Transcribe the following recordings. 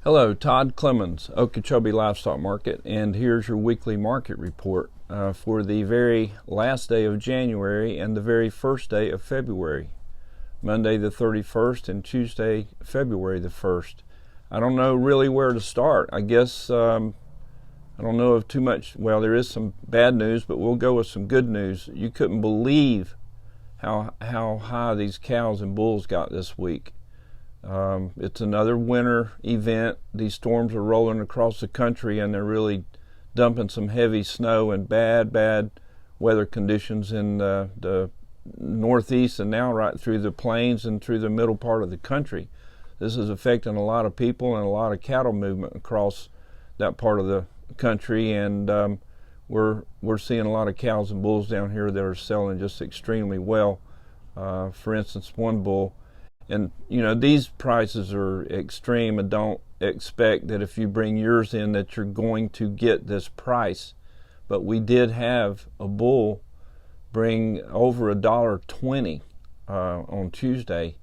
Hello, Todd Clemens, Okeechobee Livestock Market, and here's your weekly market report for the very last day of January and the very first day of February, Monday the 31st and Tuesday, February the 1st. I don't know really where to start. I guess I don't know of too much. Well, there is some bad news, but we'll go with some good news. You couldn't believe how high these cows and bulls got this week. It's another winter event. These storms are rolling across the country, and they're really dumping some heavy snow and bad weather conditions in the northeast and now right through the plains and through the middle part of the country. This is affecting a lot of people and a lot of cattle movement across that part of the country, and we're seeing a lot of cows and bulls down here that are selling just extremely well. For instance, one bull. And, these prices are extreme, and don't expect that if you bring yours in that you're going to get this price. But we did have a bull bring over $1.20 on Tuesday,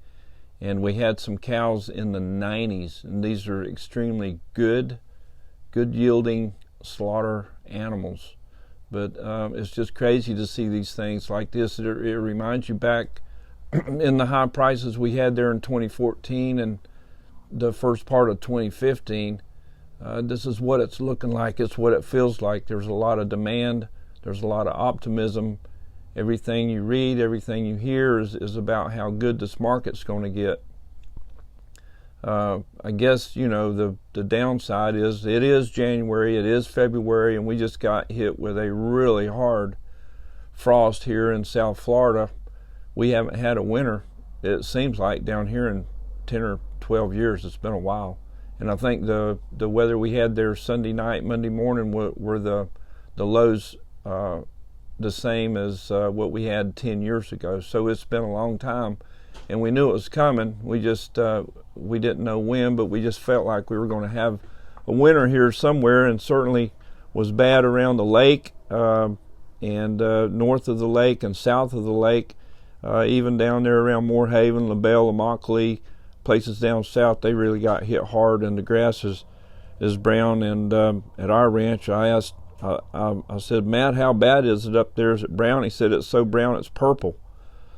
and we had some cows in the 90s, and these are extremely good yielding slaughter animals. But it's just crazy to see these things like this. It reminds you back in the high prices we had there in 2014 and the first part of 2015. This is what it's looking like. It's what it feels like. There's a lot of demand. There's a lot of optimism. Everything you read, everything you hear is about how good this market's going to get. I guess, the downside is it is January, it is February, and we just got hit with a really hard frost here in South Florida. We haven't had a winter, it seems like, down here in 10 or 12 years. It's been a while. And I think the weather we had there Sunday night, Monday morning were the lows the same as what we had 10 years ago. So it's been a long time, and we knew it was coming. We just we didn't know when, but we just felt like we were going to have a winter here somewhere, and certainly was bad around the lake and north of the lake and south of the lake. Even down there around Moorhaven, LaBelle, Immokalee, places down south, they really got hit hard, and the grass is brown. And at our ranch, I asked, I said, Matt, how bad is it up there? Is it brown? He said, it's so brown it's purple.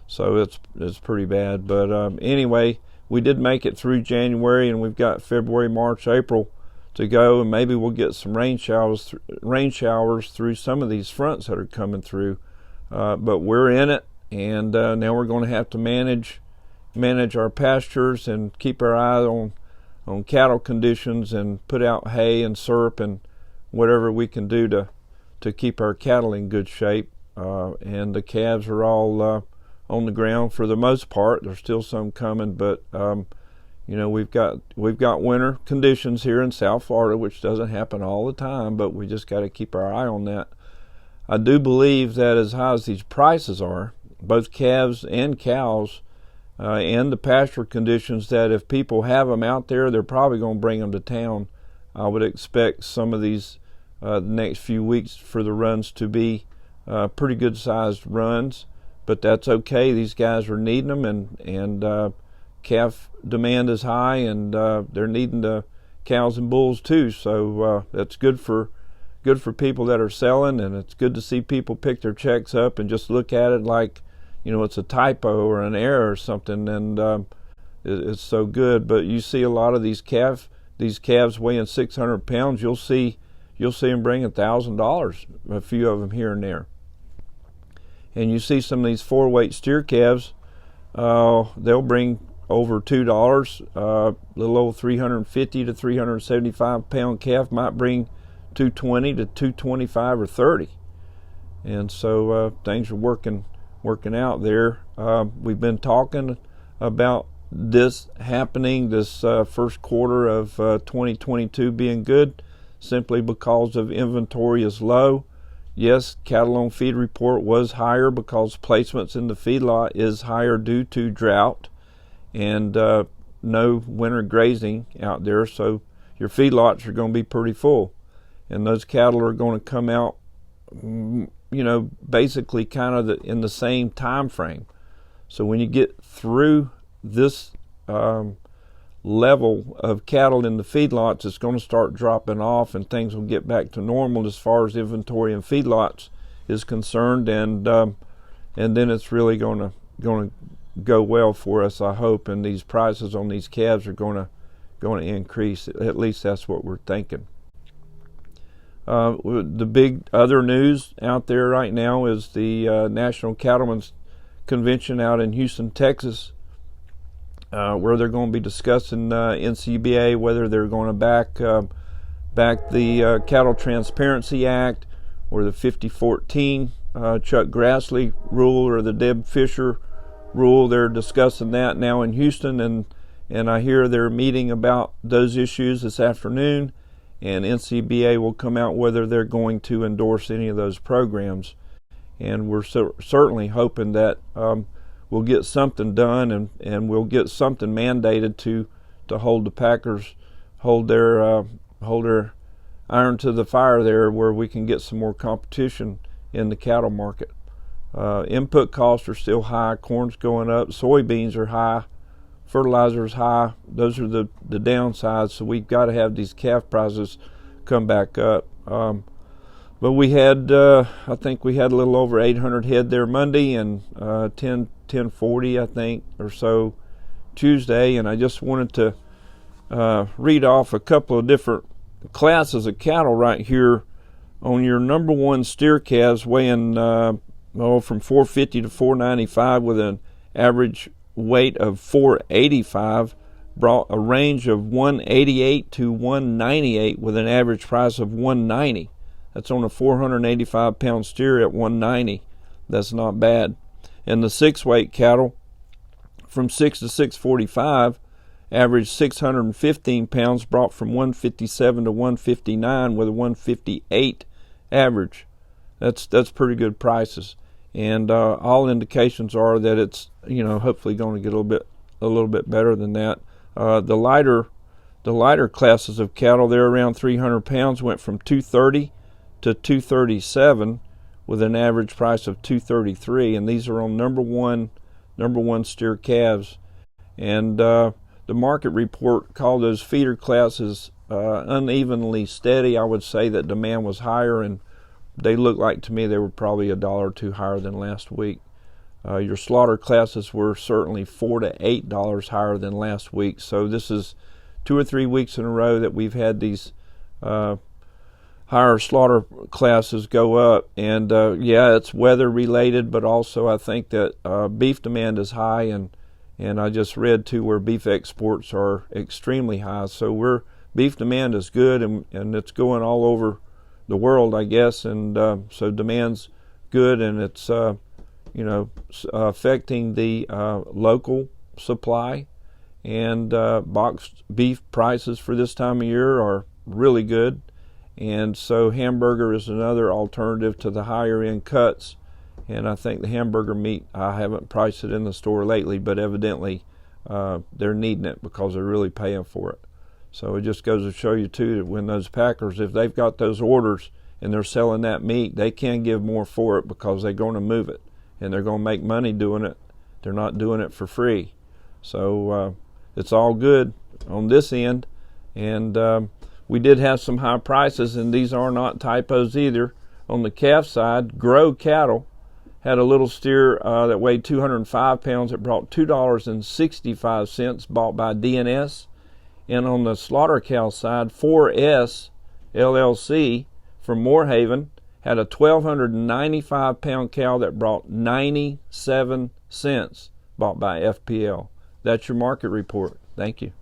So it's pretty bad. But anyway, we did make it through January, and we've got February, March, April to go, and maybe we'll get some rain showers through some of these fronts that are coming through. But we're in it. And now we're going to have to manage our pastures and keep our eye on cattle conditions and put out hay and syrup and whatever we can do to keep our cattle in good shape. And the calves are all on the ground for the most part. There's still some coming, but we've got winter conditions here in South Florida, which doesn't happen all the time, but we just got to keep our eye on that. I do believe that as high as these prices are, both calves and cows, and the pasture conditions, that if people have them out there, they're probably going to bring them to town. I would expect some of these the next few weeks for the runs to be pretty good sized runs, but that's okay. These guys are needing them, and calf demand is high, and they're needing the cows and bulls too. So that's good for people that are selling, and it's good to see people pick their checks up and just look at it like, it's a typo or an error or something, and it's so good. But you see a lot of these calves weighing 600 pounds. You'll see them bring $1,000, a few of them here and there. And you see some of these 4-weight steer calves, they'll bring over $2. A little old 350 to 375 pound calf might bring 220 to 225 or 30. And so things are working out there. We've been talking about this happening, this first quarter of 2022 being good, simply because of inventory is low. Yes, cattle on feed report was higher because placements in the feedlot is higher due to drought and no winter grazing out there, so your feedlots are going to be pretty full, and those cattle are going to come out basically kind of in the same time frame. So when you get through this level of cattle in the feedlots is going to start dropping off, and things will get back to normal as far as inventory in feedlots is concerned, and then it's really going to go well for us, I hope, and these prices on these calves are going to increase. At least that's what we're thinking. The big other news out there right now is the National Cattlemen's Convention out in Houston, Texas, where they're going to be discussing NCBA, whether they're going to back the Cattle Transparency Act or the 5014 Chuck Grassley rule or the Deb Fisher rule. They're discussing that now in Houston, and I hear they're meeting about those issues this afternoon, and NCBA will come out whether they're going to endorse any of those programs. And we're certainly hoping that we'll get something done, and we'll get something mandated to hold the packers, hold their iron to the fire there, where we can get some more competition in the cattle market. Input costs are still high. Corn's going up. Soybeans are high. Fertilizer's high. Those are the downsides. So we've got to have these calf prices come back up. But we had, I think we had a little over 800 head there Monday, and 1040, I think, or so Tuesday. And I just wanted to read off a couple of different classes of cattle right here on your number one steer calves, weighing from 450 to 495 with an average weight of 485, brought a range of 188 to 198 with an average price of 190. That's on a 485 pound steer at 190. That's not bad. And the 6-weight cattle from 6 to 645 averaged 615 pounds, brought from 157 to 159 with a 158 average. That's pretty good prices, and all indications are that it's hopefully going to get a little bit better than that. The lighter classes of cattle, they're around 300 pounds, went from 230 to 237 with an average price of 233, and these are on number one steer calves. And the market report called those feeder classes unevenly steady. I would say that demand was higher, and they looked like to me they were probably $1 or $2 higher than last week. Your slaughter classes were certainly $4 to $8 higher than last week. So this is 2 or 3 weeks in a row that we've had these higher slaughter classes go up. And yeah, it's weather related, but also I think that beef demand is high, and I just read too where beef exports are extremely high. So beef demand is good, and it's going all over the world, I guess, and so demand's good, and it's affecting the local supply, and boxed beef prices for this time of year are really good, and so hamburger is another alternative to the higher end cuts. And I think the hamburger meat, I haven't priced it in the store lately, but evidently they're needing it because they're really paying for it. So it just goes to show you too that when those packers, if they've got those orders and they're selling that meat, they can give more for it because they're going to move it and they're going to make money doing it. They're not doing it for free. So it's all good on this end. And we did have some high prices, and these are not typos either. On the calf side, Grow Cattle had a little steer that weighed 205 pounds. It brought $2.65, bought by DNS. And on the slaughter cow side, 4S LLC from Moorhaven had a 1,295 pound cow that brought 97 cents, bought by FPL. That's your market report. Thank you.